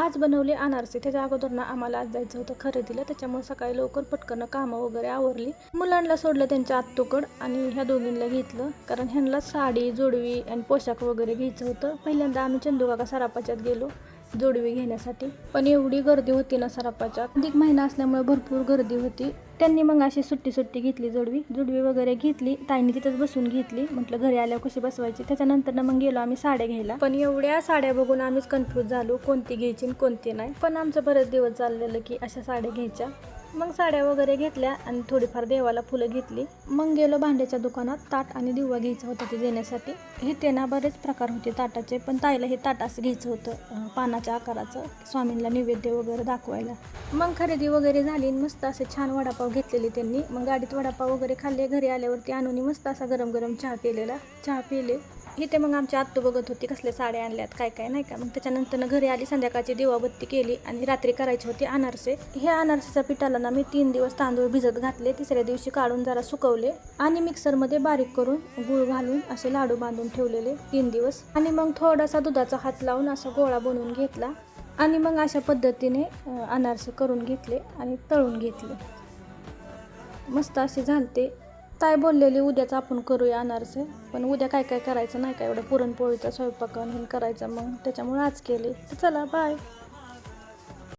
आज बनवले अनारसे. त्याच्या अगोदर ना आम्हाला आज जायचं होतं खरेदीला, त्याच्यामुळे सकाळी लवकर पटकन कामं वगैरे आवरली. मुलांना सोडलं त्यांच्या आत्तूकडं आणि ह्या दोघींना घेतलं, कारण ह्यांना साडी जोडवी आणि पोशाख वगैरे घ्यायचं होतं. पहिल्यांदा आम्ही चंदूकाका सराफाच्यात गेलो जोडवी घेण्यासाठी, पण एवढी गर्दी होती ना सराफाच्यात. अधिक महिना असल्यामुळे भरपूर गर्दी होती. त्यांनी मग अशी सुट्टी घेतली, जोडवी वगैरे घेतली. ताईंनी तिथंच बसून घेतली. म्हटलं घरी आल्यावर कशी बसवायची. त्याच्यानंतर मग गेलो आम्ही साड्या घ्यायला, पण एवढ्या साड्या बघून आम्हीच कन्फ्यूज झालो कोणती घ्यायची आणि कोणती नाही. पण आमचं बरेच दिवस चाललेलं की अशा साड्या घ्यायच्या. मग साड्या वगैरे घेतल्या आणि थोडीफार देवाला फुलं घेतली. मग गेलो भांड्याच्या दुकानात. ताट आणि दिवा घ्यायचा होता ते देण्यासाठी. हे ते ना बरेच प्रकार होते ताटाचे, पण ताईला हे ताट असं घ्यायचं होतं पानाच्या आकाराचं, स्वामींना नैवेद्य वगैरे दाखवायला. मग खरेदी वगैरे झाली. मस्त असे छान वडापाव घेतलेले त्यांनी. मग गाडीत वडापाव वगैरे खाल्ले. घरी आल्यावरती आणून मस्त असा गरम गरम चहा पिले. इथे मग आमची आत्तू बघत होती कसल्या साड्या आणल्यात काय काय नाही का. मग त्याच्यानंतर घरी आली, संध्याकाळची दिवाबत्ती केली आणि रात्री करायचे होते अनारसे. ह्या अनारसेच्या पिठाला ना मी 3 दिवस तांदूळ भिजत घातले. तिसऱ्या दिवशी काढून जरा सुकवले आणि मिक्सरमध्ये बारीक करून गूळ घालून असे लाडू बांधून ठेवलेले 3 दिवस. आणि मग थोडासा दुधाचा हात लावून असा गोळा बनवून घेतला आणि मग अशा पद्धतीने अनारसे करून घेतले आणि तळून घेतले. मस्त असे झालते. ताई बोललेली उद्याच आपण करूया अनारसे, पण उद्या काय काय करायचं नाही का, एवढं पुरणपोळीचा स्वयंपाक करायचा, मग त्याच्यामुळे आज केले. तर चला बाय.